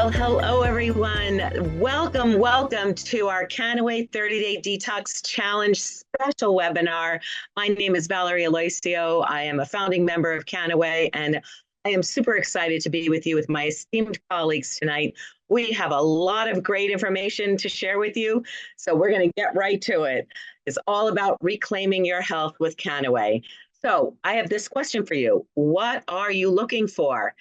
Well, hello, everyone. Welcome to our Kannaway 30-Day Detox Challenge special webinar. My name is Valerie Aloisio. I am a founding member of Kannaway, and I am super excited to be with you with my esteemed colleagues tonight. We have a lot of great information to share with you, so we're going to get right to it. It's all about reclaiming your health with Kannaway. So I have this question for you. What are you looking for?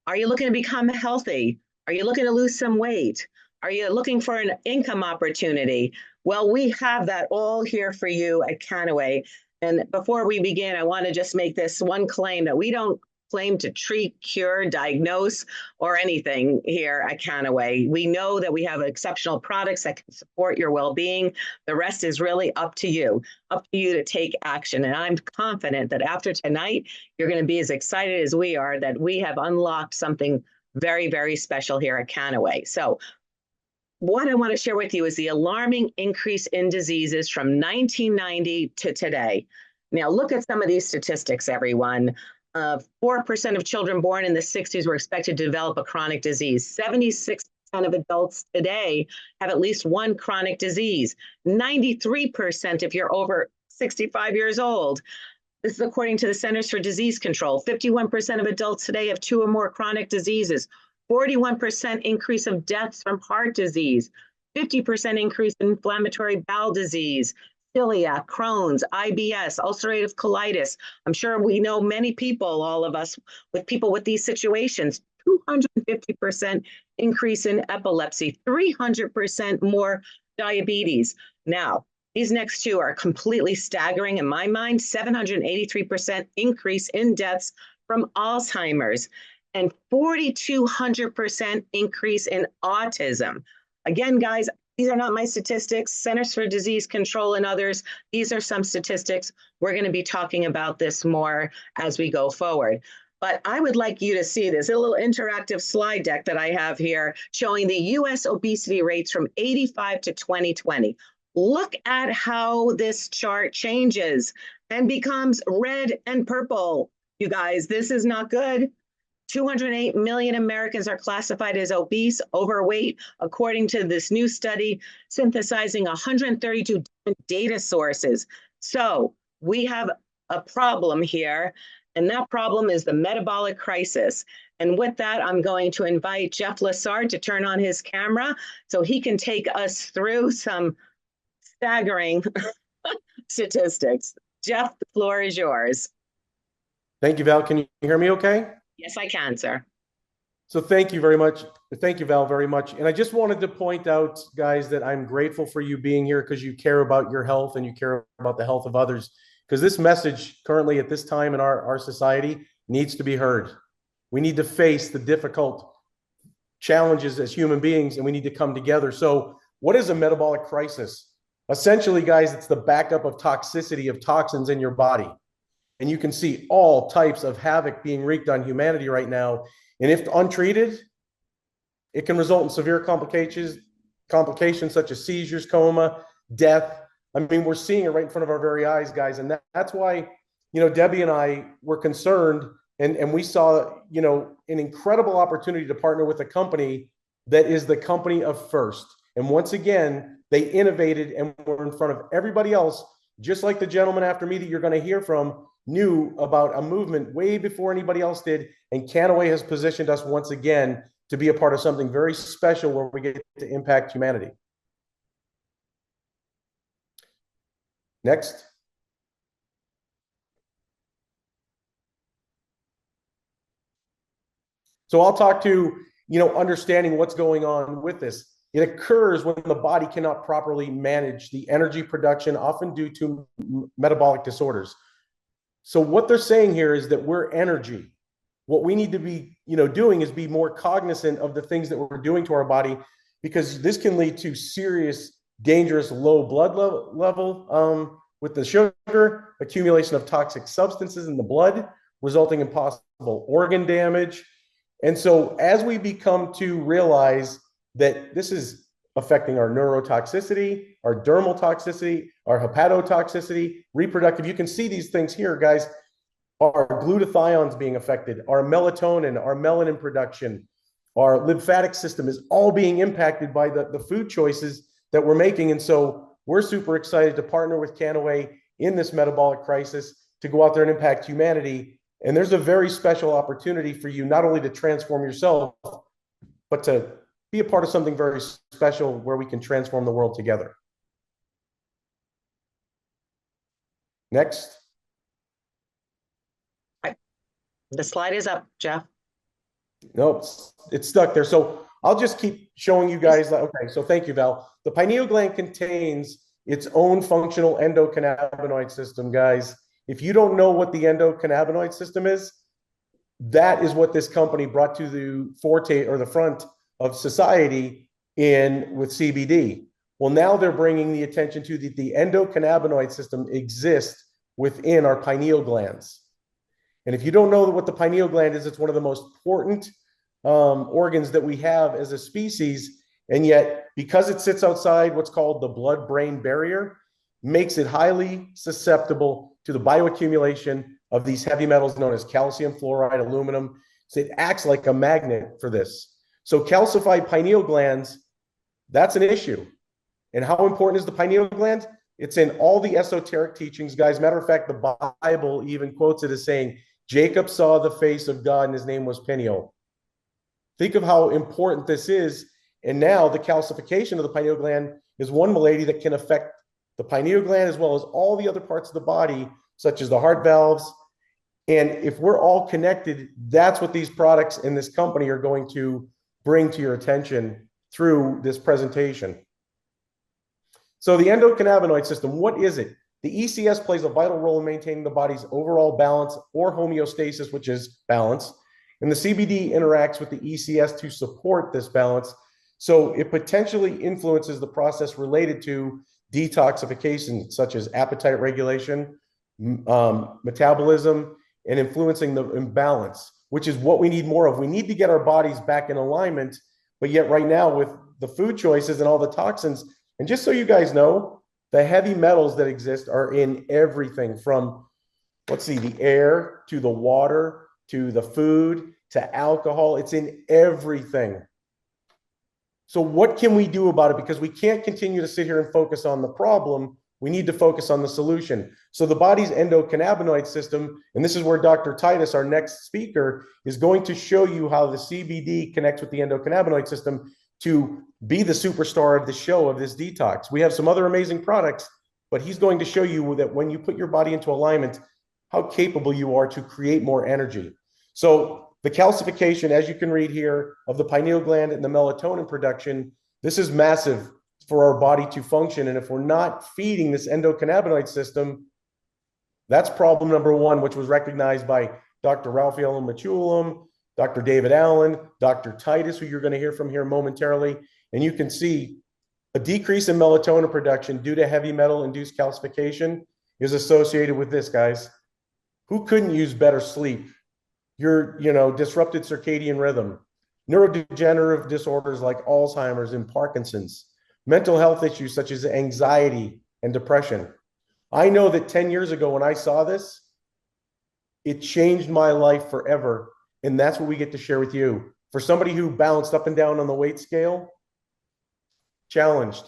Are you looking to become healthy? Are you looking to lose some weight? Are you looking for an income opportunity? Well, we have that all here for you at Kannaway. And before we begin, I want to just make this one claim that we don't claim to treat, cure, diagnose, or anything here at Kannaway. We know that we have exceptional products that can support your well-being. The rest is really up to you to take action. And I'm confident that after tonight, you're going to be as excited as we are that we have unlocked something very, very special here at Kannaway. So what I want to share with you is the alarming increase in diseases from 1990 to today. Now, look at some of these statistics, everyone. 4% of children born in the 60s were expected to develop a chronic disease. 76% of adults today have at least one chronic disease. 93% if you're over 65 years old. This is according to the Centers for Disease Control. 51% of adults today have two or more chronic diseases. 41% increase of deaths from heart disease. 50% increase in inflammatory bowel disease, celiac, Crohn's, IBS, ulcerative colitis. I'm sure we know many people, all of us, with people with these situations. 250% increase in epilepsy, 300% more diabetes. Now, these next two are completely staggering in my mind. 783% increase in deaths from Alzheimer's and 4,200% increase in autism. Again, guys, these are not my statistics. Centers for Disease Control and others, these are some statistics. We're going to be talking about this more as we go forward. But I would like you to see this, a little interactive slide deck that I have here showing the U.S. obesity rates from 85 to 2020. Look at how this chart changes and becomes red and purple. You guys, this is not good. 208 million Americans are classified as obese, overweight, according to this new study, synthesizing 132 different data sources. So we have a problem here, and that problem is the metabolic crisis. And with that, I'm going to invite Jeff Lessard to turn on his camera so he can take us through some staggering statistics. Jeff, the floor is yours. Thank you, Val. Can you hear me okay? Yes, I can, sir. So thank you very much. Thank you, Val, very much. And I just wanted to point out, guys, that I'm grateful for you being here because you care about your health and you care about the health of others. Because this message currently at this time in our society needs to be heard. We need to face the difficult challenges as human beings, and we need to come together. So what is a metabolic crisis? Essentially, guys, it's the backup of toxicity of toxins in your body. And you can see all types of havoc being wreaked on humanity right now. And if untreated, it can result in severe complications such as seizures, coma, death. I mean, we're seeing it right in front of our very eyes, guys. And that's why, Debbie and I were concerned and we saw, an incredible opportunity to partner with a company that is the company of first. And once again, they innovated and were in front of everybody else, just like the gentleman after me that you're going to hear from knew about a movement way before anybody else did. And Kannaway has positioned us once again to be a part of something very special where we get to impact humanity. Next. So I'll talk to, understanding what's going on with this. It occurs when the body cannot properly manage the energy production, often due to metabolic disorders. So what they're saying here is that we're energy. What we need to be, doing is be more cognizant of the things that we're doing to our body, because this can lead to serious, dangerous low blood level with the sugar, accumulation of toxic substances in the blood, resulting in possible organ damage. And so as we become to realize that this is affecting our neurotoxicity, our dermal toxicity, our hepatotoxicity, reproductive. You can see these things here, guys. Our glutathione's being affected, our melatonin, our melanin production, our lymphatic system is all being impacted by the food choices that we're making. And so we're super excited to partner with Kannaway in this metabolic crisis to go out there and impact humanity. And there's a very special opportunity for you, not only to transform yourself, but to be a part of something very special where we can transform the world together. Next. The slide is up, Jeff. Nope, it's stuck there. So I'll just keep showing you guys. Okay, so thank you, Val. The pineal gland contains its own functional endocannabinoid system, guys. If you don't know what the endocannabinoid system is, that is what this company brought to the forte or the front of society with CBD. Well, now they're bringing the attention to the endocannabinoid system exists within our pineal glands. And if you don't know what the pineal gland is, it's one of the most important organs that we have as a species. And yet, because it sits outside what's called the blood-brain barrier, makes it highly susceptible to the bioaccumulation of these heavy metals known as calcium, fluoride, aluminum. So it acts like a magnet for this. So calcified pineal glands, that's an issue. And how important is the pineal gland? It's in all the esoteric teachings, guys. Matter of fact, the Bible even quotes it as saying, Jacob saw the face of God and his name was Peniel. Think of how important this is. And now the calcification of the pineal gland is one malady that can affect the pineal gland as well as all the other parts of the body, such as the heart valves. And if we're all connected, that's what these products in this company are going to bring to your attention through this presentation. So the endocannabinoid system, what is it? The ECS plays a vital role in maintaining the body's overall balance or homeostasis, which is balance. And the CBD interacts with the ECS to support this balance. So it potentially influences the process related to detoxification, such as appetite regulation, metabolism, and influencing the imbalance, which is what we need more of. We need to get our bodies back in alignment, but yet right now with the food choices and all the toxins, and just so you guys know, the heavy metals that exist are in everything from, let's see, the air to the water to the food to alcohol. It's in everything. So what can we do about it? Because we can't continue to sit here and focus on the problem. We need to focus on the solution. So the body's endocannabinoid system, and this is where Dr. Titus, our next speaker, is going to show you how the CBD connects with the endocannabinoid system to be the superstar of the show of this detox. We have some other amazing products, but he's going to show you that when you put your body into alignment, how capable you are to create more energy. So the calcification, as you can read here, of the pineal gland and the melatonin production, this is massive for our body to function. And if we're not feeding this endocannabinoid system, that's problem number one, which was recognized by Dr. Raphael Mechoulam, Dr. David Allen, Dr. Titus, who you're going to hear from here momentarily. And you can see a decrease in melatonin production due to heavy metal induced calcification is associated with this, guys. Who couldn't use better sleep? Your, disrupted circadian rhythm, neurodegenerative disorders like Alzheimer's and Parkinson's, mental health issues such as anxiety and depression. I know that 10 years ago when I saw this, it changed my life forever. And that's what we get to share with you. For somebody who bounced up and down on the weight scale, challenged.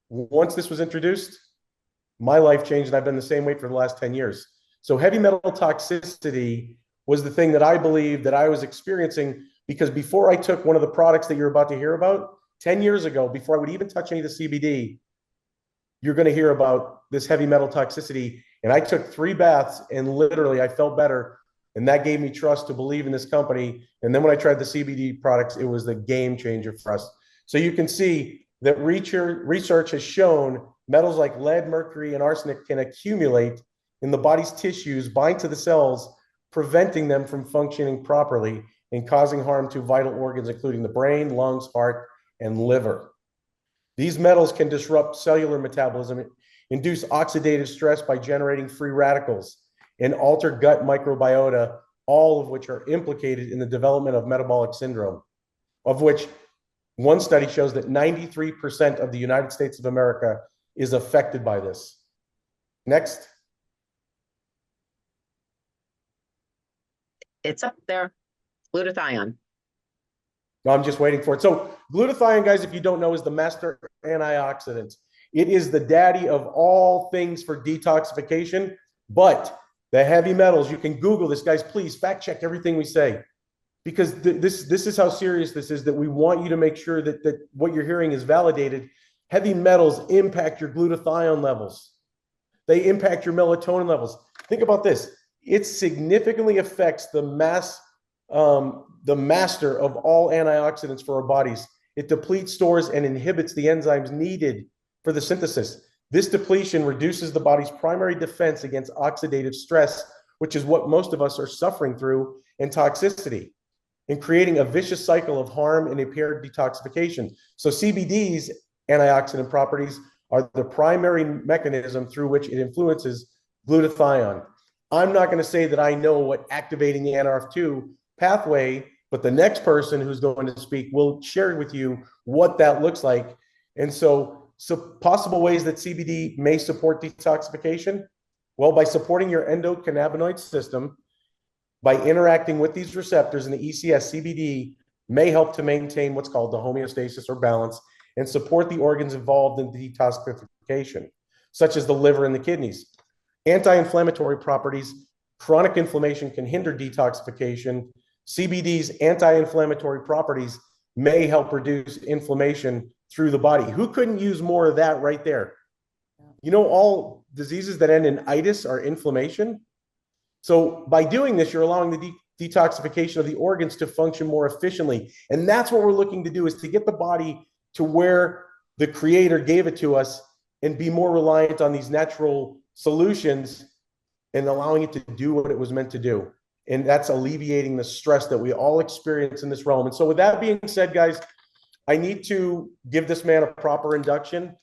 Once this was introduced, my life changed and I've been the same weight for the last 10 years. So heavy metal toxicity was the thing that I believed that I was experiencing, because before I took one of the products that you're about to hear about, 10 years ago, before I would even touch any of the CBD, you're going to hear about this heavy metal toxicity. And I took 3 baths and literally I felt better. And that gave me trust to believe in this company. And then when I tried the CBD products, it was the game changer for us. So you can see that research has shown metals like lead, mercury, and arsenic can accumulate in the body's tissues, bind to the cells, preventing them from functioning properly and causing harm to vital organs, including the brain, lungs, heart, and liver. These metals can disrupt cellular metabolism, induce oxidative stress by generating free radicals, and alter gut microbiota, all of which are implicated in the development of metabolic syndrome, of which one study shows that 93% of the United States of America is affected by this. Next. It's up there, glutathione. No, I'm just waiting for it. So glutathione, guys, if you don't know, is the master antioxidant. It is the daddy of all things for detoxification, but the heavy metals, you can Google this, guys. Please fact check everything we say, because this is how serious this is, that we want you to make sure that what you're hearing is validated. Heavy metals impact your glutathione levels. They impact your melatonin levels. Think about this. It significantly affects the master of all antioxidants for our bodies. It depletes, stores, and inhibits the enzymes needed for the synthesis. This depletion reduces the body's primary defense against oxidative stress, which is what most of us are suffering through, and toxicity, and creating a vicious cycle of harm and impaired detoxification. So CBD's antioxidant properties are the primary mechanism through which it influences glutathione. I'm not going to say that I know what activating the NRF2 pathway, but the next person who's going to speak will share with you what that looks like. And so possible ways that CBD may support detoxification. Well, by supporting your endocannabinoid system, by interacting with these receptors in the ECS, CBD may help to maintain what's called the homeostasis or balance and support the organs involved in detoxification, such as the liver and the kidneys. Anti-inflammatory properties, chronic inflammation can hinder detoxification. CBD's anti-inflammatory properties may help reduce inflammation through the body. Who couldn't use more of that right there? You know, all diseases that end in itis are inflammation. So by doing this, you're allowing the detoxification of the organs to function more efficiently. And that's what we're looking to do, is to get the body to where the creator gave it to us and be more reliant on these natural solutions and allowing it to do what it was meant to do. And that's alleviating the stress that we all experience in this realm. And so with that being said, guys, I need to give this man a proper induction.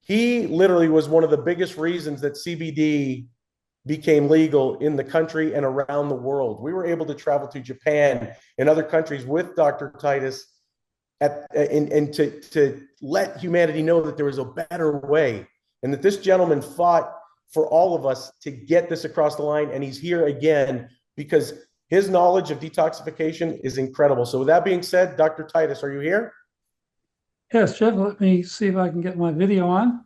He literally was one of the biggest reasons that CBD became legal in the country and around the world. We were able to travel to Japan and other countries with Dr. Titus and to let humanity know that there was a better way, and that this gentleman fought for all of us to get this across the line. And he's here again because his knowledge of detoxification is incredible. So with that being said, Dr. Titus, are you here? Yes, Jeff, let me see if I can get my video on.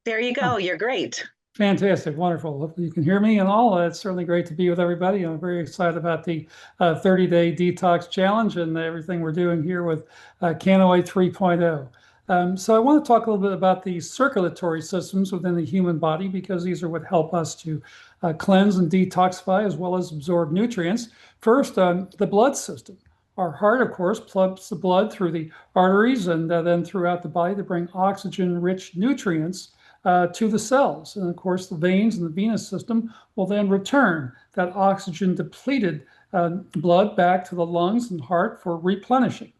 There you go. You're great. Fantastic. Wonderful. Hopefully you can hear me and all. It's certainly great to be with everybody. I'm very excited about the 30-day detox challenge and everything we're doing here with Kannaway 3.0. So I want to talk a little bit about the circulatory systems within the human body, because these are what help us to cleanse and detoxify as well as absorb nutrients. First, the blood system. Our heart, of course, pumps the blood through the arteries and then throughout the body to bring oxygen-rich nutrients to the cells. And of course, the veins and the venous system will then return that oxygen-depleted blood back to the lungs and heart for replenishing.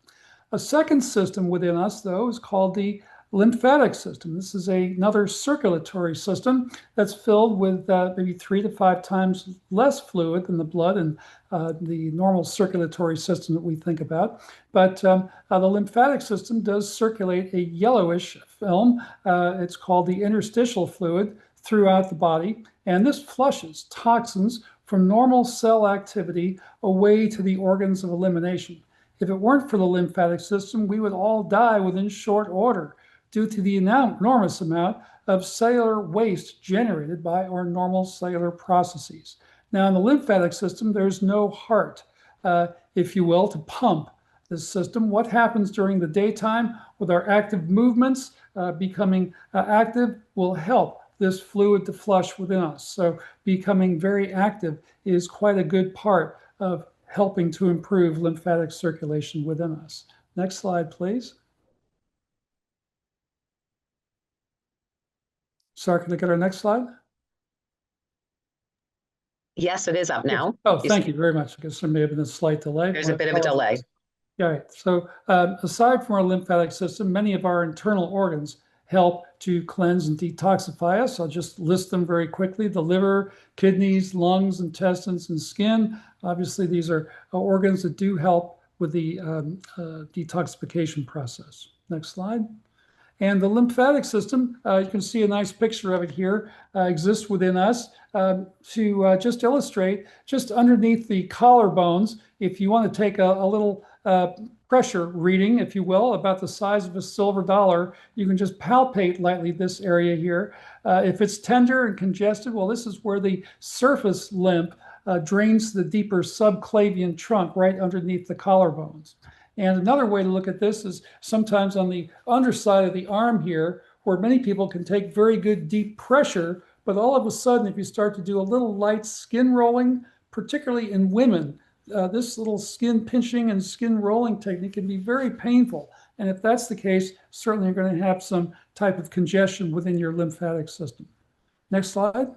A second system within us, though, is called the lymphatic system. This is another circulatory system that's filled with maybe 3 to 5 times less fluid than the blood and the normal circulatory system that we think about. But the lymphatic system does circulate a yellowish film. It's called the interstitial fluid throughout the body. And this flushes toxins from normal cell activity away to the organs of elimination. If it weren't for the lymphatic system, we would all die within short order due to the enormous amount of cellular waste generated by our normal cellular processes. Now, in the lymphatic system, there's no heart, if you will, to pump this system. What happens during the daytime with our active movements, becoming active, will help this fluid to flush within us. So becoming very active is quite a good part of helping to improve lymphatic circulation within us. Next slide, please. Sorry, can I get our next slide? Yes, it is up now. Oh, thank you very much. I guess there may have been a slight delay. There's a bit of a delay. All right. So aside from our lymphatic system, many of our internal organs help to cleanse and detoxify us. I'll just list them very quickly. The liver, kidneys, lungs, intestines, and skin. Obviously, these are organs that do help with the detoxification process. Next slide. And the lymphatic system, you can see a nice picture of it here, exists within us. To just illustrate, just underneath the collarbones, if you want to take a little pressure reading, if you will, about the size of a silver dollar, you can just palpate lightly this area here. If it's tender and congested, well, this is where the surface lymph drains the deeper subclavian trunk right underneath the collarbones. And another way to look at this is sometimes on the underside of the arm here, where many people can take very good deep pressure, but all of a sudden, if you start to do a little light skin rolling, particularly in women, this little skin pinching and skin rolling technique can be very painful. And if that's the case, certainly you're going to have some type of congestion within your lymphatic system. Next slide.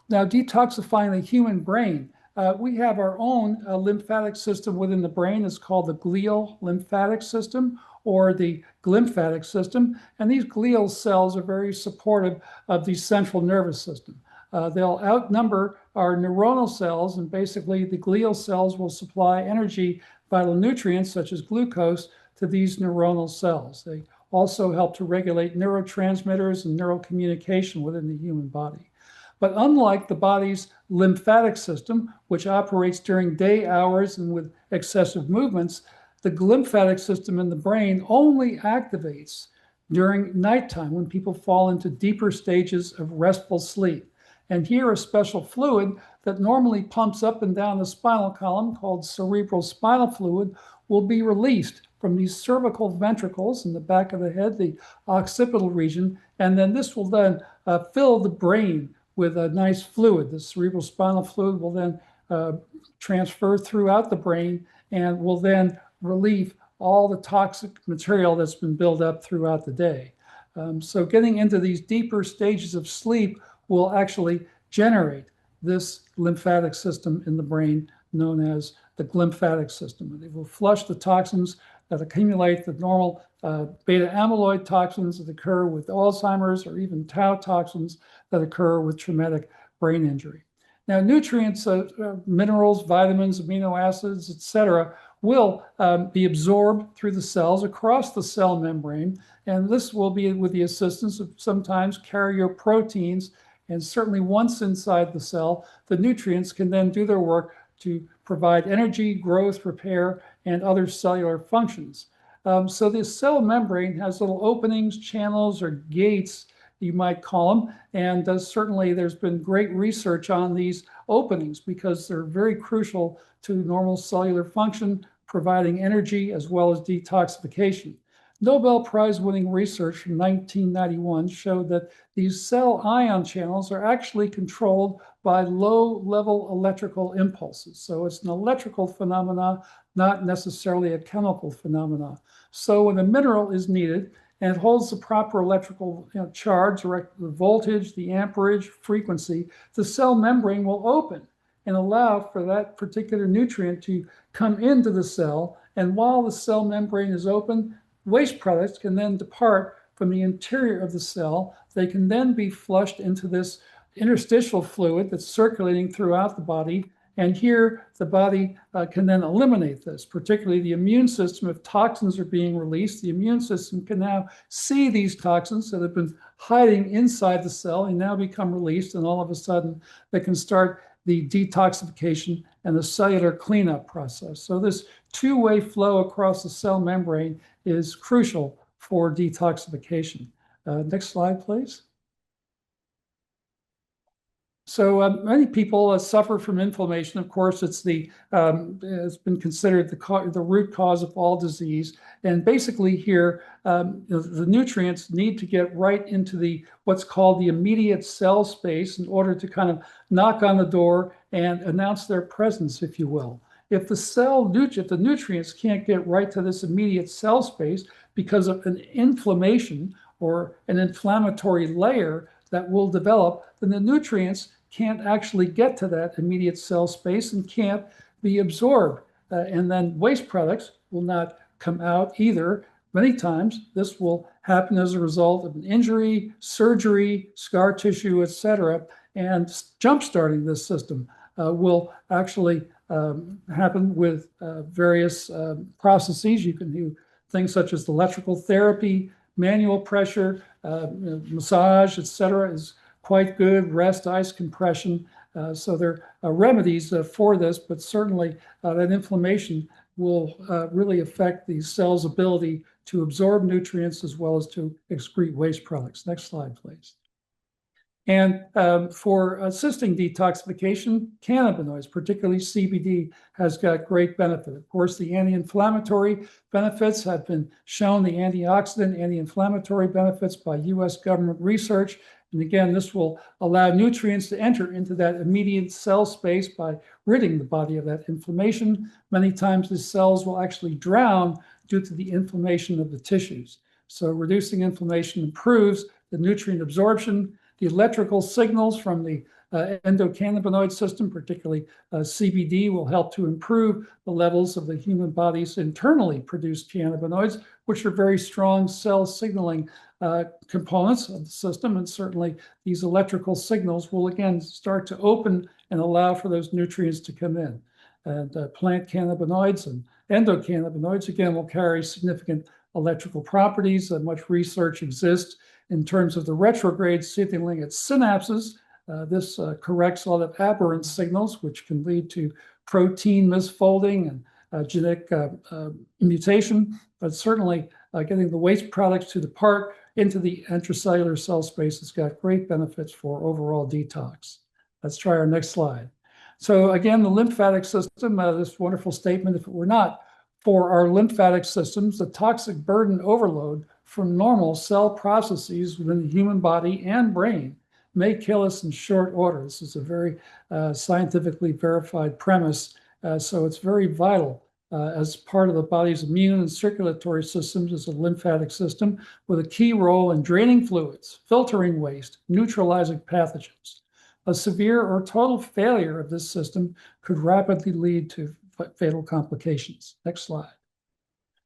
Now, detoxifying the human brain. We have our own lymphatic system within the brain. It's called the glial lymphatic system, or the glymphatic system. And these glial cells are very supportive of the central nervous system. They'll outnumber our neuronal cells, and basically the glial cells will supply energy, vital nutrients such as glucose, to these neuronal cells. They also help to regulate neurotransmitters and neural communication within the human body. But unlike the body's lymphatic system, which operates during day hours and with excessive movements, the glymphatic system in the brain only activates during nighttime when people fall into deeper stages of restful sleep. And here a special fluid that normally pumps up and down the spinal column, called cerebral spinal fluid, will be released from these cervical ventricles in the back of the head, the occipital region, and then this will then fill the brain with a nice fluid. The cerebral spinal fluid will then transfer throughout the brain and will then relieve all the toxic material that's been built up throughout the day. So getting into these deeper stages of sleep will actually generate this lymphatic system in the brain known as the glymphatic system. It will flush the toxins that accumulate, the normal beta amyloid toxins that occur with Alzheimer's, or even tau toxins that occur with traumatic brain injury. Now, nutrients, minerals, vitamins, amino acids, etc., will be absorbed through the cells across the cell membrane, and this will be with the assistance of sometimes carrier proteins. And certainly once inside the cell, the nutrients can then do their work to provide energy, growth, repair, and other cellular functions. So the cell membrane has little openings, channels, or gates, you might call them. And certainly there's been great research on these openings because they're very crucial to normal cellular function, providing energy as well as detoxification. Nobel Prize-winning research from 1991 showed that these cell ion channels are actually controlled by low-level electrical impulses. So it's an electrical phenomena, not necessarily a chemical phenomena. So when a mineral is needed and it holds the proper electrical charge, the voltage, the amperage, frequency, the cell membrane will open and allow for that particular nutrient to come into the cell. And while the cell membrane is open, waste products can then depart from the interior of the cell. They can then be flushed into this interstitial fluid that's circulating throughout the body. And here the body can then eliminate this, particularly the immune system. If toxins are being released, the immune system can now see these toxins that have been hiding inside the cell and now become released. And all of a sudden they can start the detoxification and the cellular cleanup process. So this two-way flow across the cell membrane is crucial for detoxification. Next slide, please. So many people suffer from inflammation. Of course, it's been considered the root cause of all disease. And basically here, the nutrients need to get right into what's called the immediate cell space in order to kind of knock on the door and announce their presence, if you will. If the nutrients can't get right to this immediate cell space because of an inflammation or an inflammatory layer that will develop, then the nutrients can't actually get to that immediate cell space and can't be absorbed. And then waste products will not come out either. Many times this will happen as a result of an injury, surgery, scar tissue, etc. And jump-starting this system will actually happen with various processes. You can do things such as electrical therapy, manual pressure, massage, etc., is quite good. Rest, ice compression. So there are remedies for this, but certainly that inflammation will really affect the cell's ability to absorb nutrients as well as to excrete waste products. Next slide, please. And for assisting detoxification, cannabinoids, particularly CBD, has got great benefit. Of course, the anti-inflammatory benefits have been shown, the antioxidant, anti-inflammatory benefits by US government research. And again, this will allow nutrients to enter into that immediate cell space by ridding the body of that inflammation. Many times the cells will actually drown due to the inflammation of the tissues. So reducing inflammation improves the nutrient absorption. The electrical signals from the endocannabinoid system, particularly CBD, will help to improve the levels of the human body's internally produced cannabinoids, which are very strong cell signaling components of the system. And certainly these electrical signals will again start to open and allow for those nutrients to come in. And plant cannabinoids and endocannabinoids, again, will carry significant electrical properties. Much research exists in terms of the retrograde signaling at synapses. This corrects a lot of aberrant signals, which can lead to protein misfolding and genetic mutation, but certainly getting the waste products to depart into the intracellular cell space has got great benefits for overall detox. Let's try our next slide. So again, the lymphatic system, this wonderful statement, if it were not for our lymphatic systems, the toxic burden overload from normal cell processes within the human body and brain may kill us in short order. This is a very scientifically verified premise. So it's very vital as part of the body's immune and circulatory systems is a lymphatic system with a key role in draining fluids, filtering waste, neutralizing pathogens. A severe or total failure of this system could rapidly lead to fatal complications. Next slide.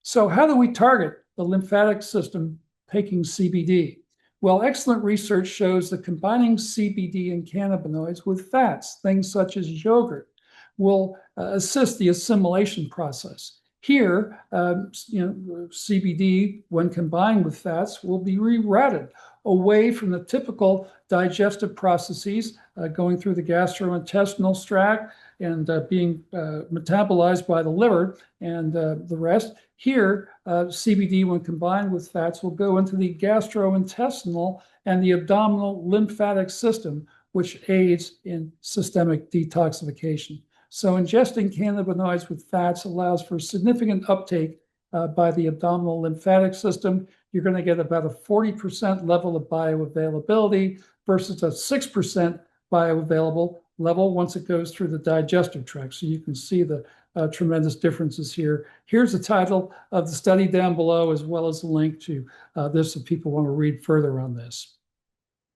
So how do we target the lymphatic system taking CBD? Well, excellent research shows that combining CBD and cannabinoids with fats, things such as yogurt, will assist the assimilation process. Here, CBD, when combined with fats, will be rerouted away from the typical digestive processes going through the gastrointestinal tract and being metabolized by the liver and the rest. Here, CBD, when combined with fats, will go into the gastrointestinal and the abdominal lymphatic system, which aids in systemic detoxification. So ingesting cannabinoids with fats allows for significant uptake by the abdominal lymphatic system. You're going to get about a 40% level of bioavailability versus a 6% bioavailable level once it goes through the digestive tract. So you can see the tremendous differences here. Here's the title of the study down below, as well as the link to this if people want to read further on this.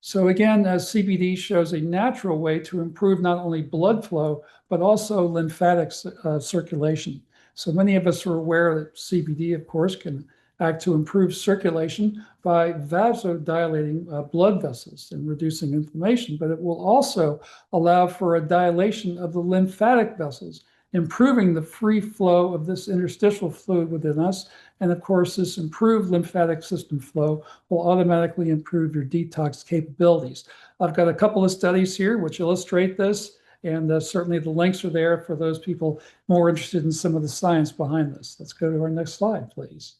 So again, CBD shows a natural way to improve not only blood flow, but also lymphatic circulation. So many of us are aware that CBD, of course, can act to improve circulation by vasodilating blood vessels and reducing inflammation, but it will also allow for a dilation of the lymphatic vessels, improving the free flow of this interstitial fluid within us. And of course, this improved lymphatic system flow will automatically improve your detox capabilities. I've got a couple of studies here which illustrate this, and certainly the links are there for those people more interested in some of the science behind this. Let's go to our next slide, please.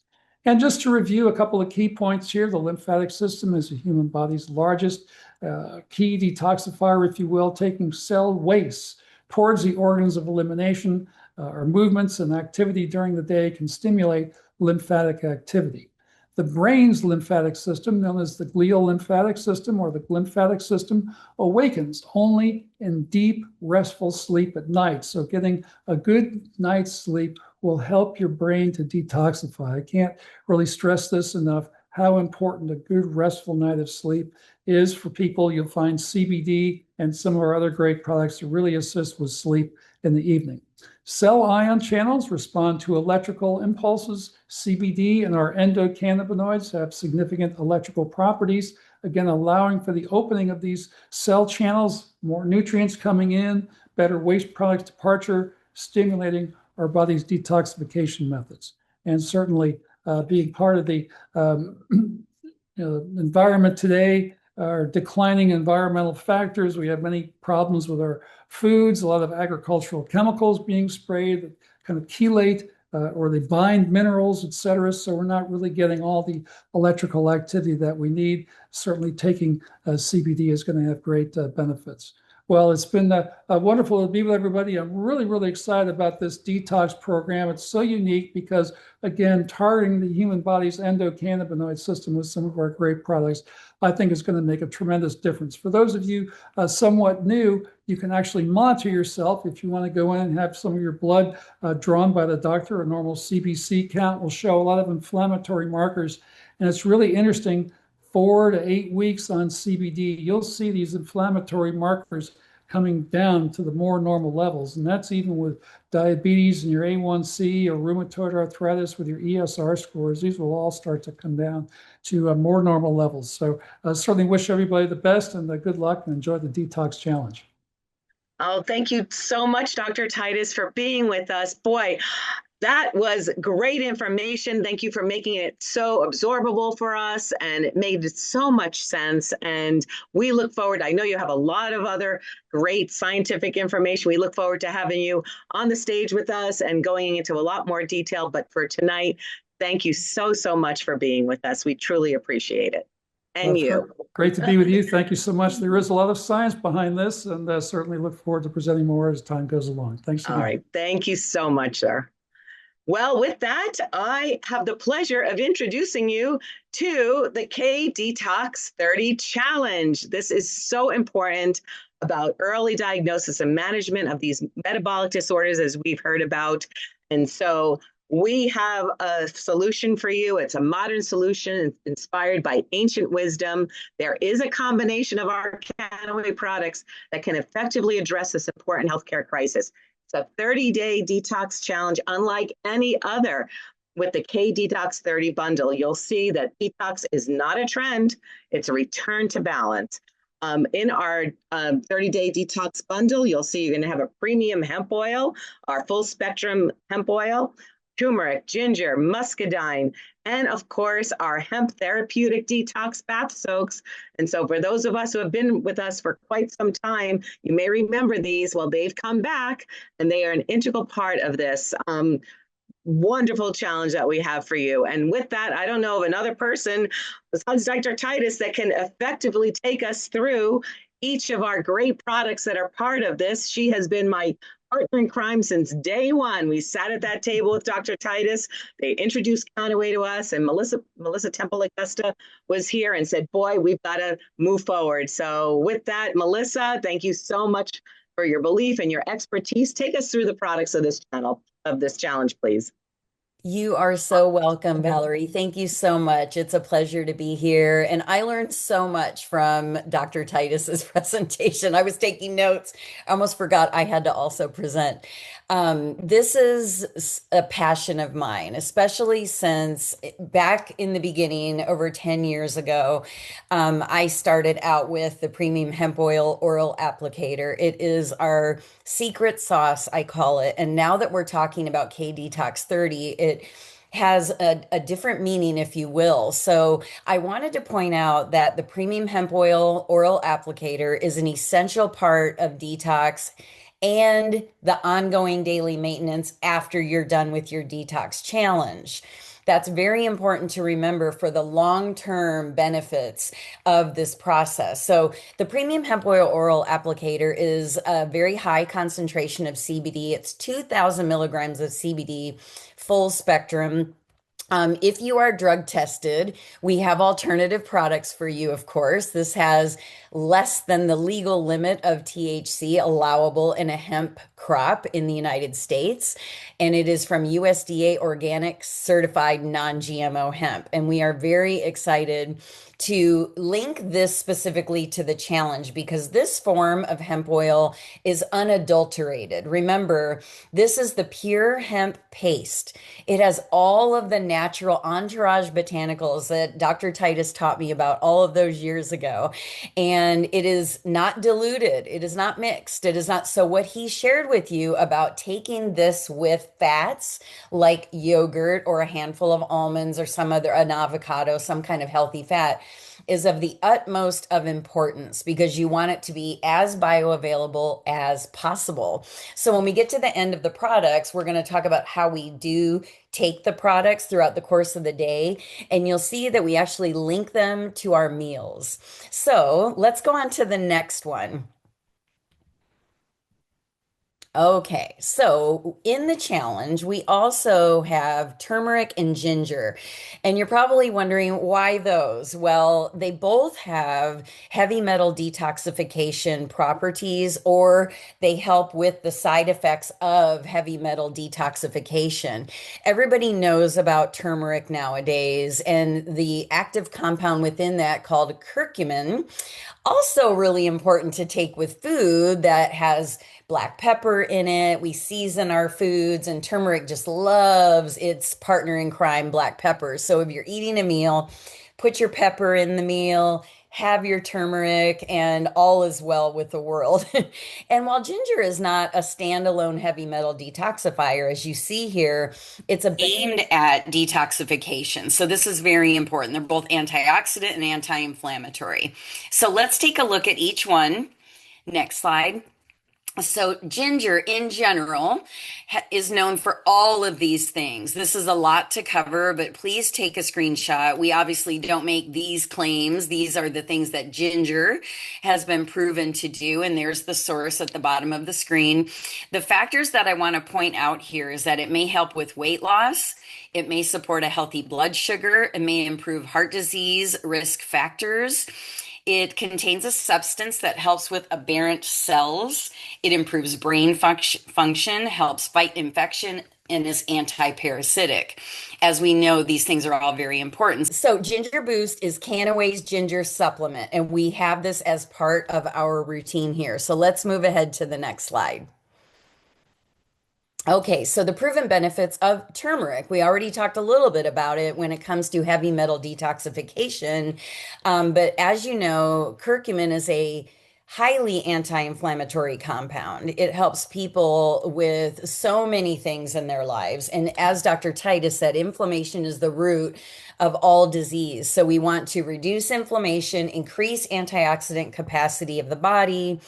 And just to review a couple of key points here, the lymphatic system is the human body's largest key detoxifier, if you will, taking cell waste towards the organs of elimination. Our movements and activity during the day can stimulate lymphatic activity. The brain's lymphatic system, known as the glial lymphatic system or the lymphatic system, awakens only in deep, restful sleep at night. So getting a good night's sleep will help your brain to detoxify. I can't really stress this enough, how important a good restful night of sleep is for people. You'll find CBD and some of our other great products to really assist with sleep in the evening. Cell ion channels respond to electrical impulses. CBD and our endocannabinoids have significant electrical properties, again, allowing for the opening of these cell channels, more nutrients coming in, better waste product departure, stimulating our body's detoxification methods. And certainly being part of the environment today, our declining environmental factors. We have many problems with our foods, a lot of agricultural chemicals being sprayed that kind of chelate or they bind minerals, et cetera. So we're not really getting all the electrical activity that we need. Certainly taking CBD is going to have great benefits. Well, it's been wonderful to be with everybody. I'm really, really excited about this detox program. It's so unique because, again, targeting the human body's endocannabinoid system with some of our great products, I think is going to make a tremendous difference. For those of you somewhat new, you can actually monitor yourself. If you want to go in and have some of your blood drawn by the doctor, a normal CBC count will show a lot of inflammatory markers. And it's really interesting. 4 to 8 weeks on CBD, you'll see these inflammatory markers coming down to the more normal levels. And that's even with diabetes and your A1C or rheumatoid arthritis with your ESR scores. These will all start to come down to more normal levels. So I certainly wish everybody the best and good luck and enjoy the Detox Challenge. Oh, thank you so much, Dr. Titus, for being with us. Boy, that was great information. Thank you for making it so absorbable for us, and it made so much sense. And we look forward, I know you have a lot of other great scientific information. We look forward to having you on the stage with us and going into a lot more detail. But for tonight, thank you so, so much for being with us. We truly appreciate it. And you. Great to be with you. Thank you so much. There is a lot of science behind this, and certainly look forward to presenting more as time goes along. Thanks again. All right. Thank you so much, sir. Well, with that, I have the pleasure of introducing you to the K-Detox 30 Challenge. This is so important about early diagnosis and management of these metabolic disorders, as we've heard about. And so we have a solution for you. It's a modern solution inspired by ancient wisdom. There is a combination of our Kannaway products that can effectively address this important healthcare crisis. It's a 30-day detox challenge, unlike any other. With the K-Detox 30 bundle, you'll see that detox is not a trend. It's a return to balance. In our 30-day detox bundle, you'll see you're going to have a premium hemp oil, our full spectrum hemp oil, turmeric, ginger, muscadine, and of course, our hemp therapeutic detox bath soaks. And so for those of us who have been with us for quite some time, you may remember these. Well, they've come back and they are an integral part of this wonderful challenge that we have for you. And with that, I don't know of another person besides Dr. Titus that can effectively take us through each of our great products that are part of this. She has been my partner in crime since day one. We sat at that table with Dr. Titus. They introduced Kannaway to us, and Melissa Temple Augusta was here and said, boy, we've got to move forward. So with that, Melissa, thank you so much for your belief and your expertise. Take us through the products of this challenge, please. You are so welcome, Valerie. Thank you so much. It's a pleasure to be here. And I learned so much from Dr. Titus's presentation. I was taking notes. I almost forgot I had to also present. This is a passion of mine, especially since back in the beginning, over 10 years ago, I started out with the premium hemp oil oral applicator. It is our secret sauce, I call it. And now that we're talking about K-Detox 30, it has a different meaning, if you will. So I wanted to point out that the premium hemp oil oral applicator is an essential part of detox and the ongoing daily maintenance after you're done with your detox challenge. That's very important to remember for the long-term benefits of this process. So the premium hemp oil oral applicator is a very high concentration of CBD. It's 2,000 milligrams of CBD, full spectrum. If you are drug tested, we have alternative products for you, of course. This has less than the legal limit of THC allowable in a hemp crop in the United States. And it is from USDA organic certified non-GMO hemp. And we are very excited to link this specifically to the challenge because this form of hemp oil is unadulterated. Remember, this is the pure hemp paste. It has all of the natural entourage botanicals that Dr. Titus taught me about all of those years ago. And it is not diluted. It is not mixed. It is not. So what he shared with you about taking this with fats like yogurt or a handful of almonds or an avocado, some kind of healthy fat, is of the utmost of importance because you want it to be as bioavailable as possible. So when we get to the end of the products, we're going to talk about how we do take the products throughout the course of the day, and you'll see that we actually link them to our meals. So let's go on to the next one. Okay, so in the challenge, we also have turmeric and ginger. And you're probably wondering why those? Well, they both have heavy metal detoxification properties, or they help with the side effects of heavy metal detoxification. Everybody knows about turmeric nowadays, and the active compound within that called curcumin, also really important to take with food that has black pepper in it. We season our foods, and turmeric just loves its partner in crime, black pepper. So if you're eating a meal, put your pepper in the meal, have your turmeric, and all is well with the world. And while ginger is not a standalone heavy metal detoxifier, as you see here, it's aimed at detoxification. So this is very important. They're both antioxidant and anti-inflammatory. So let's take a look at each one. Next slide. So ginger in general is known for all of these things. This is a lot to cover, but please take a screenshot. We obviously don't make these claims. These are the things that ginger has been proven to do, and there's the source at the bottom of the screen. The factors that I want to point out here is that it may help with weight loss. It may support a healthy blood sugar. It may improve heart disease risk factors. It contains a substance that helps with aberrant cells. It improves brain function, helps fight infection, and is anti-parasitic. As we know, these things are all very important. So Ginger Boost is Kannaway's ginger supplement, and we have this as part of our routine here. So let's move ahead to the next slide. Okay, so the proven benefits of turmeric. We already talked a little bit about it when it comes to heavy metal detoxification. But as you know, curcumin is a highly anti-inflammatory compound. It helps people with so many things in their lives. And as Dr. Titus said, inflammation is the root of all disease. So we want to reduce inflammation, increase antioxidant capacity of the body,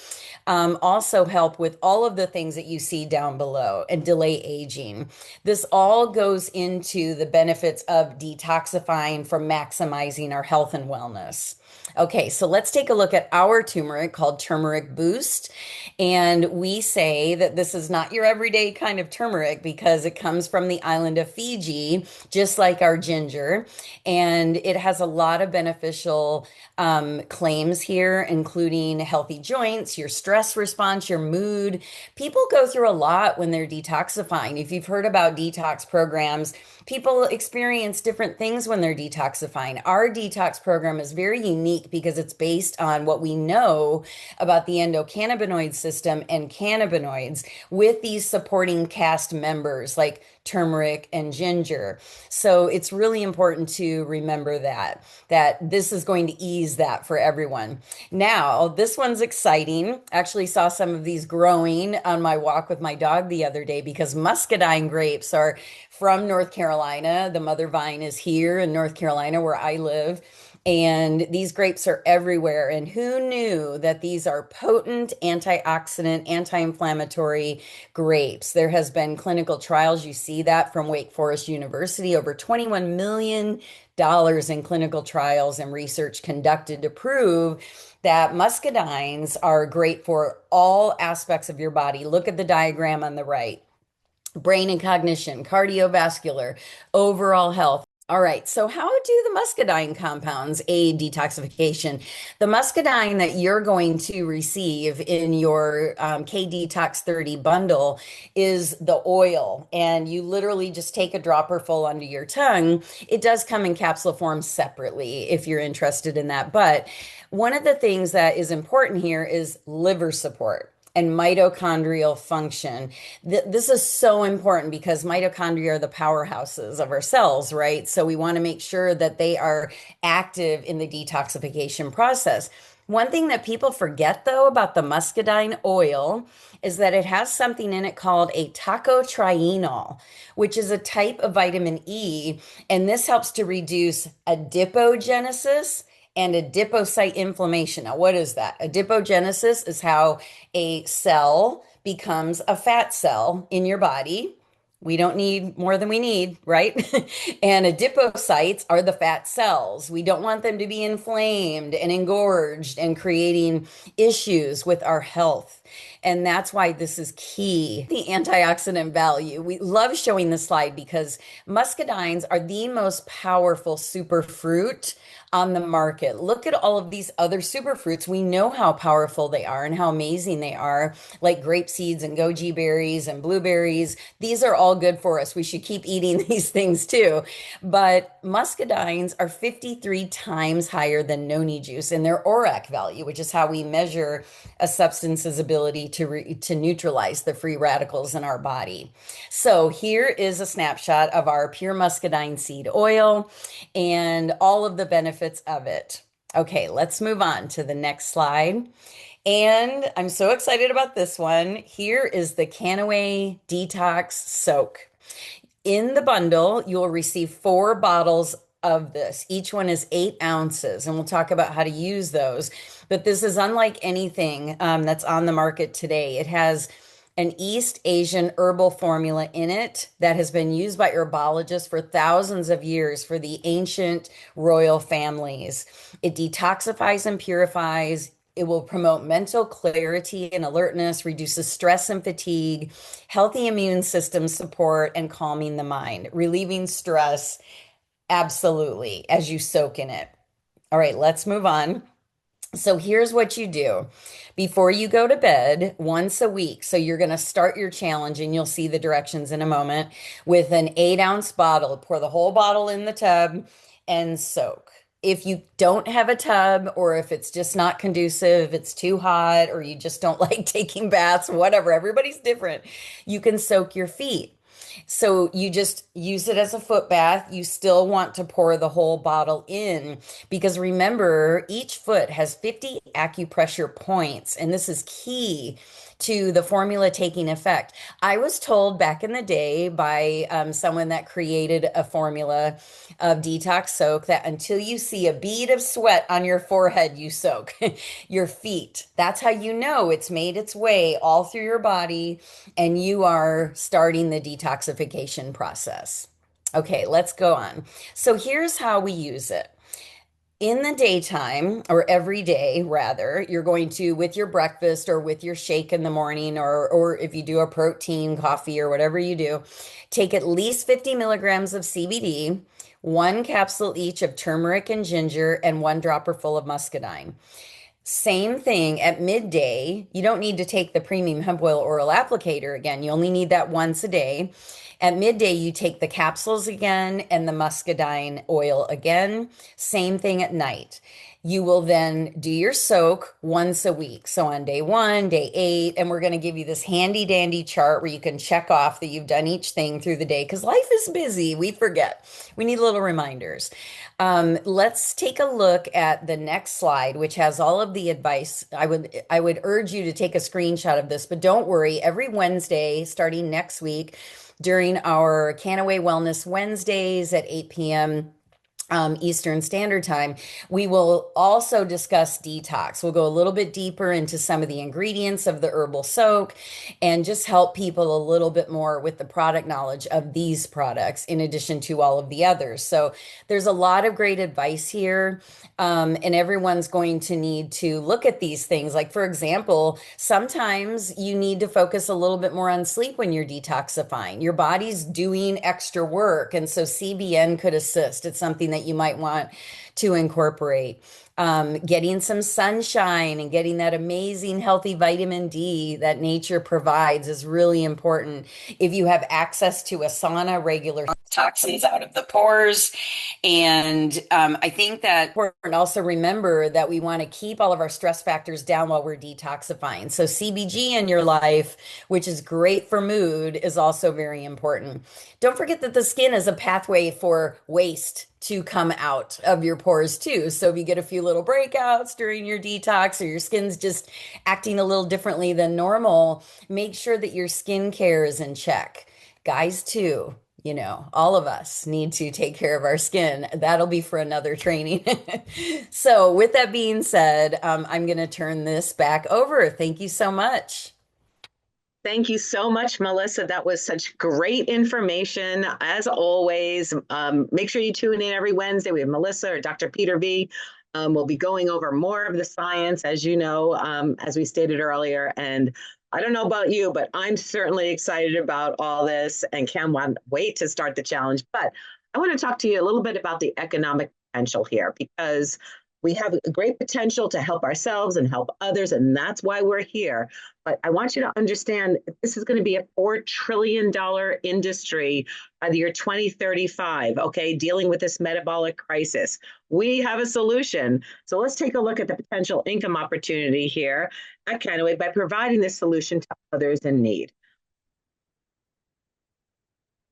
also help with all of the things that you see down below, and delay aging. This all goes into the benefits of detoxifying for maximizing our health and wellness. Okay, so let's take a look at our turmeric called Turmeric Boost. And we say that this is not your everyday kind of turmeric because it comes from the island of Fiji, just like our ginger. And it has a lot of beneficial claims here, including healthy joints, your stress response, your mood. People go through a lot when they're detoxifying. If you've heard about detox programs, people experience different things when they're detoxifying. Our detox program is very unique because it's based on what we know about the endocannabinoid system and cannabinoids with these supporting cast members like turmeric and ginger. So it's really important to remember that this is going to ease that for everyone. Now, this one's exciting. Actually saw some of these growing on my walk with my dog the other day because muscadine grapes are from North Carolina. The mother vine is here in North Carolina where I live. And these grapes are everywhere. And who knew that these are potent antioxidant, anti-inflammatory grapes? There has been clinical trials. You see that from Wake Forest University, over $21 million in clinical trials and research conducted to prove that muscadines are great for all aspects of your body. Look at the diagram on the right. Brain and cognition, cardiovascular, overall health. All right, so how do the muscadine compounds aid detoxification? The muscadine that you're going to receive in your K-Detox 30 bundle is the oil, and you literally just take a dropper full under your tongue. It does come in capsule form separately if you're interested in that, but one of the things that is important here is liver support and mitochondrial function. This is so important because mitochondria are the powerhouses of our cells, right? So we want to make sure that they are active in the detoxification process. One thing that people forget, though, about the muscadine oil is that it has something in it called a tocotrienol, which is a type of vitamin E, and this helps to reduce adipogenesis and adipocyte inflammation. Now, what is that? Adipogenesis is how a cell becomes a fat cell in your body. We don't need more than we need, right? And adipocytes are the fat cells. We don't want them to be inflamed and engorged and creating issues with our health. And that's why this is key. The antioxidant value. We love showing this slide because muscadines are the most powerful superfruit on the market. Look at all of these other superfruits. We know how powerful they are and how amazing they are, like grape seeds and goji berries and blueberries. These are all good for us. We should keep eating these things too. But muscadines are 53 times higher than noni juice in their ORAC value, which is how we measure a substance's ability to neutralize the free radicals in our body. So here is a snapshot of our pure muscadine seed oil and all of the benefits of it. Okay, let's move on to the next slide. And I'm so excited about this one. Here is the Kannaway Detox Soak. In the bundle, you'll receive 4 bottles of this. Each one is 8 ounces, and we'll talk about how to use those. But this is unlike anything that's on the market today. It has an East Asian herbal formula in it that has been used by herbologists for thousands of years for the ancient royal families. It detoxifies and purifies. It will promote mental clarity and alertness, reduces stress and fatigue, healthy immune system support, and calming the mind, relieving stress. Absolutely, as you soak in it. All right, let's move on. So here's what you do before you go to bed once a week. So you're going to start your challenge, and you'll see the directions in a moment, with an 8-ounce bottle. Pour the whole bottle in the tub and soak. If you don't have a tub, or if it's just not conducive, it's too hot, or you just don't like taking baths, whatever, everybody's different, you can soak your feet. So you just use it as a foot bath. You still want to pour the whole bottle in, because remember, each foot has 50 acupressure points, and this is key to the formula taking effect. I was told back in the day by someone that created a formula of detox soak that until you see a bead of sweat on your forehead, you soak your feet. That's how you know it's made its way all through your body and you are starting the detoxification process. Okay, let's go on. So here's how we use it. In the daytime, or every day rather, you're going to, with your breakfast or with your shake in the morning, or if you do a protein coffee or whatever you do, take at least 50 milligrams of CBD, 1 capsule each of turmeric and ginger, and 1 dropper full of muscadine. Same thing at midday. You don't need to take the premium hemp oil oral applicator again. You only need that once a day. At midday, you take the capsules again and the muscadine oil again. Same thing at night. You will then do your soak once a week. So on day 1, day 8, and we're going to give you this handy dandy chart where you can check off that you've done each thing through the day, because life is busy. We forget. We need little reminders. Let's take a look at the next slide, which has all of the advice. I would urge you to take a screenshot of this, but don't worry. Every Wednesday, starting next week, during our Kannaway Wellness Wednesdays at 8 p.m. Eastern Standard Time, we will also discuss detox. We'll go a little bit deeper into some of the ingredients of the herbal soak and just help people a little bit more with the product knowledge of these products in addition to all of the others. So there's a lot of great advice here, and everyone's going to need to look at these things. Like, for example, sometimes you need to focus a little bit more on sleep when you're detoxifying. Your body's doing extra work, and so CBN could assist. It's something that you might want to incorporate. Getting some sunshine and getting that amazing healthy vitamin D that nature provides is really important. If you have access to a sauna regular, toxins out of the pores. And I think that important also remember that we want to keep all of our stress factors down while we're detoxifying. So CBG in your life, which is great for mood, is also very important. Don't forget that the skin is a pathway for waste to come out of your pores too. So if you get a few little breakouts during your detox or your skin's just acting a little differently than normal, make sure that your skincare is in check. Guys too, all of us need to take care of our skin. That'll be for another training. So with that being said, I'm going to turn this back over. Thank you so much. Thank you so much, Melissa. That was such great information. As always, make sure you tune in every Wednesday. We have Melissa or Dr. Peter V. We'll be going over more of the science, as you know, as we stated earlier. And I don't know about you, but I'm certainly excited about all this and can't wait to start the challenge. But I want to talk to you a little bit about the economic potential here, because we have a great potential to help ourselves and help others, and that's why we're here. But I want you to understand this is going to be a $4 trillion industry by the year 2035, okay, dealing with this metabolic crisis. We have a solution. So let's take a look at the potential income opportunity here at Kannaway by providing this solution to others in need.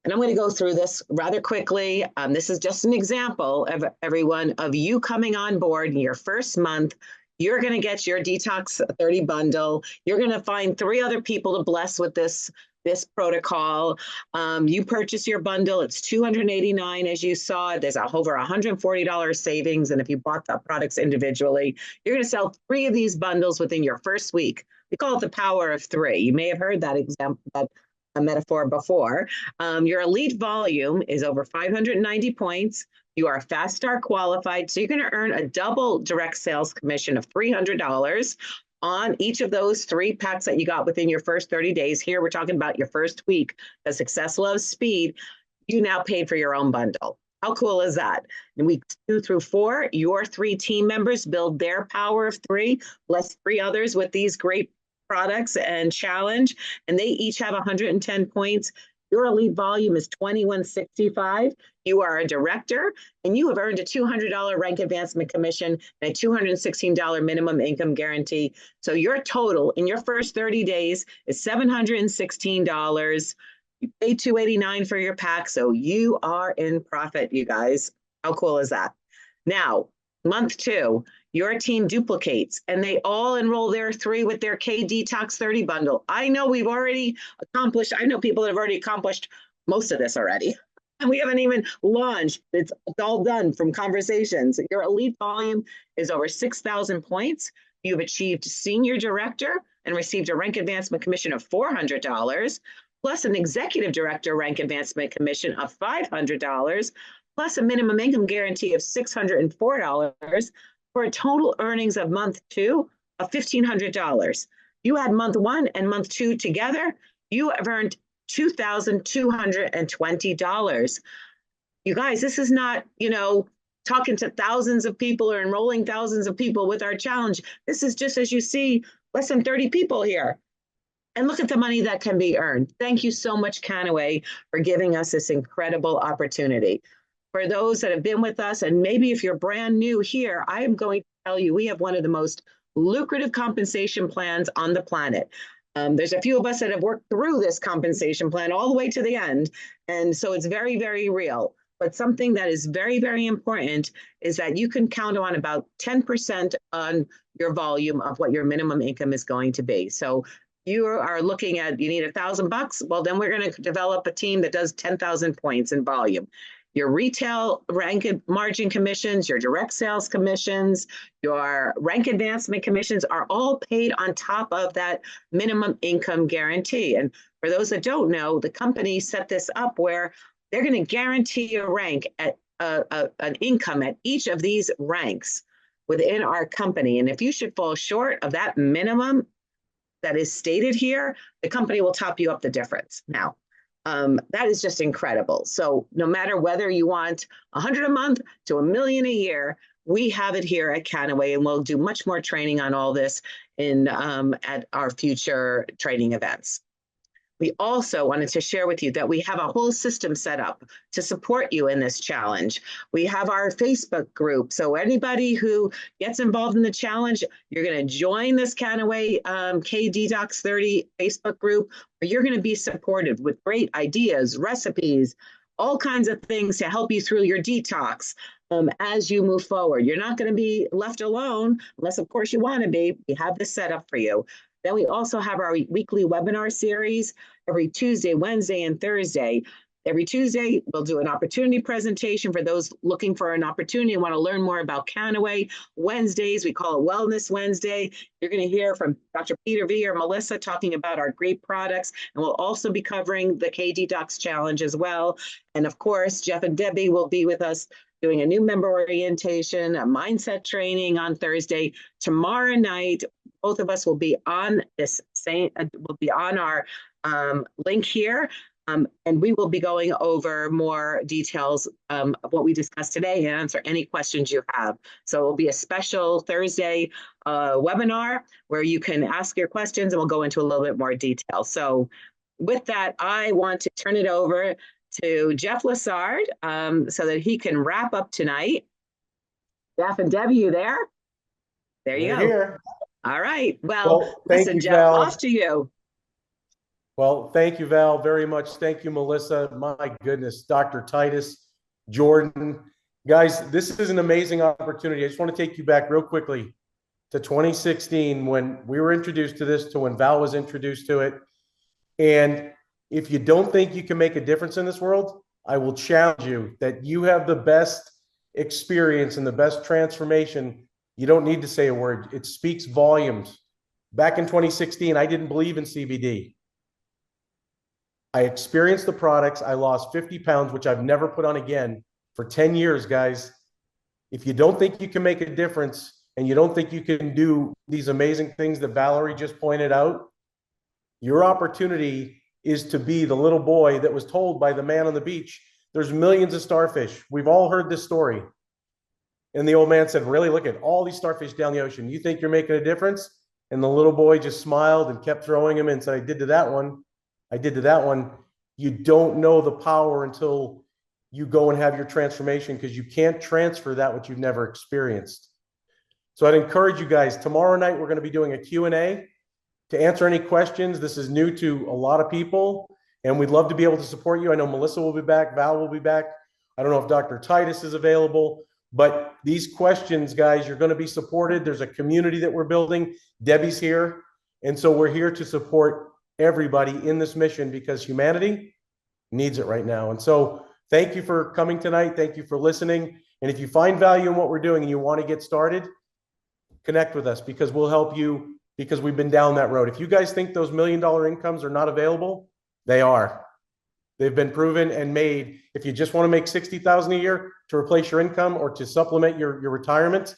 And I'm going to go through this rather quickly. This is just an example of everyone of you coming on board in your first month. You're going to get your Detox 30 bundle. You're going to find 3 other people to bless with this protocol. You purchase your bundle. It's $289, as you saw. There's over $140 savings. And if you bought the products individually, you're going to sell 3 of these bundles within your first week. We call it the power of 3. You may have heard that example, a metaphor before. Your elite volume is over 590 points. You are Fast Start qualified, so you're going to earn a double direct sales commission of $300 on each of those 3 packs that you got within your first 30 days. Here, we're talking about your first week. The success loves speed. You now paid for your own bundle. How cool is that? In weeks 2 through 4, your 3 team members build their power of 3, plus 3 others with these great products and challenge, and they each have 110 points. Your elite volume is 2165. You are a director, and you have earned a $200 rank advancement commission and a $216 minimum income guarantee. So your total in your first 30 days is $716. You pay $289 for your pack, so you are in profit, you guys. How cool is that? Now, month 2, your team duplicates and they all enroll their 3 with their K Detox 30 bundle. I know we've already accomplished, I know people that have already accomplished most of this already. And we haven't even launched. It's all done from conversations. Your elite volume is over 6,000 points. You've achieved senior director and received a rank advancement commission of $400, plus an executive director rank advancement commission of $500, plus a minimum income guarantee of $604, for a total earnings of month 2 of $1,500. You add month 1 and month 2 together, you have earned $2,220. You guys, this is not, talking to thousands of people or enrolling thousands of people with our challenge. This is just, as you see, less than 30 people here. And look at the money that can be earned. Thank you so much, Kannaway, for giving us this incredible opportunity. For those that have been with us, and maybe if you're brand new here, I am going to tell you we have one of the most lucrative compensation plans on the planet. There's a few of us that have worked through this compensation plan all the way to the end. And so it's very, very real. But something that is very, very important is that you can count on about 10% on your volume of what your minimum income is going to be. So you are looking at, you need $1,000. Well, then we're going to develop a team that does 10,000 points in volume. Your retail rank margin commissions, your direct sales commissions, your rank advancement commissions are all paid on top of that minimum income guarantee. And for those that don't know, the company set this up where they're going to guarantee a rank at an income at each of these ranks within our company. And if you should fall short of that minimum that is stated here, the company will top you up the difference. Now, that is just incredible. So no matter whether you want 100 a month to $1 million a year, we have it here at Kannaway, and we'll do much more training on all this in at our future training events. We also wanted to share with you that we have a whole system set up to support you in this challenge. We have our Facebook group. So anybody who gets involved in the challenge, you're going to join this Kannaway DTOX 30 Facebook group, where you're going to be supported with great ideas, recipes, all kinds of things to help you through your detox as you move forward. You're not going to be left alone, unless, of course, you want to be. We have this set up for you. Then we also have our weekly webinar series every Tuesday, Wednesday, and Thursday. Every Tuesday, we'll do an opportunity presentation for those looking for an opportunity and want to learn more about Kannaway. Wednesdays, we call it Wellness Wednesday. You're going to hear from Dr. Peter V or Melissa talking about our great products, and we'll also be covering the KDetox Challenge as well. And of course, Jeff and Debbie will be with us doing a new member orientation, a mindset training on Thursday. Tomorrow night, both of us will be on this same, will be on our link here. And we will be going over more details of what we discussed today and answer any questions you have. So it will be a special Thursday webinar where you can ask your questions, and we'll go into a little bit more detail. So with that, I want to turn it over to Jeff Lessard so that he can wrap up tonight. Jeff and Debbie, you there? There you go. Here. All right. Well, thank listen, you, Jeff, Val. off to you. Well, thank you, Val, very much. Thank you, Melissa. My goodness, Dr. Titus, Jordan. Guys, this is an amazing opportunity. I just want to take you back real quickly to 2016 when we were introduced to this, to when Val was introduced to it. And if you don't think you can make a difference in this world, I will challenge you that you have the best experience and the best transformation. You don't need to say a word. It speaks volumes. Back in 2016, I didn't believe in CBD. I experienced the products. I lost 50 pounds, which I've never put on again for 10 years, guys. If you don't think you can make a difference and you don't think you can do these amazing things that Valerie just pointed out, your opportunity is to be the little boy that was told by the man on the beach, there's millions of starfish. We've all heard this story. And the old man said, really, look at all these starfish down the ocean. You think you're making a difference? And the little boy just smiled and kept throwing them in and said, I did to that one. I did to that one. You don't know the power until you go and have your transformation, because you can't transfer that which you've never experienced. So I'd encourage you guys, tomorrow night, we're going to be doing a Q&A to answer any questions. This is new to a lot of people, and we'd love to be able to support you. I know Melissa will be back. Val will be back. I don't know if Dr. Titus is available, but these questions, guys, you're going to be supported. There's a community that we're building. Debbie's here. And so we're here to support everybody in this mission, because humanity needs it right now. And so thank you for coming tonight. Thank you for listening. And if you find value in what we're doing and you want to get started, connect with us, because we'll help you, because we've been down that road. If you guys think those $1 million incomes are not available, they are. They've been proven and made. If you just want to make $60,000 a year to replace your income or to supplement your retirement,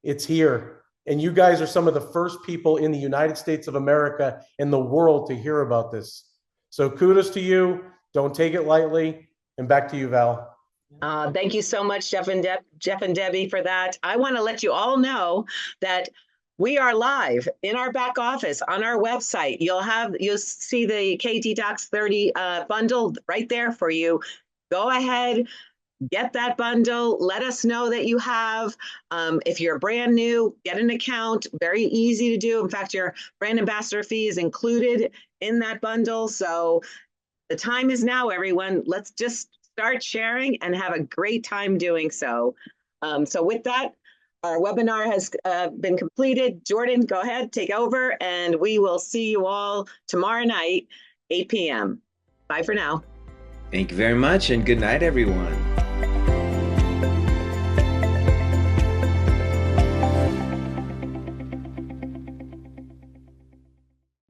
it's here. And you guys are some of the first people in the United States of America and the world to hear about this. So kudos to you. Don't take it lightly. And back to you, Val. Thank you so much, Jeff and Debbie, for that. I want to let you all know that we are live in our back office on our website. You'll see the KDetox 30 bundle right there for you. Go ahead, get that bundle. Let us know that you have. If you're brand new, get an account. Very easy to do. In fact, your brand ambassador fee is included in that bundle. So the time is now, everyone. Let's just start sharing and have a great time doing so. So with that, our webinar has been completed. Jordan, go ahead, take over, and we will see you all tomorrow night, 8 p.m. Bye for now. Thank you very much, and good night, everyone.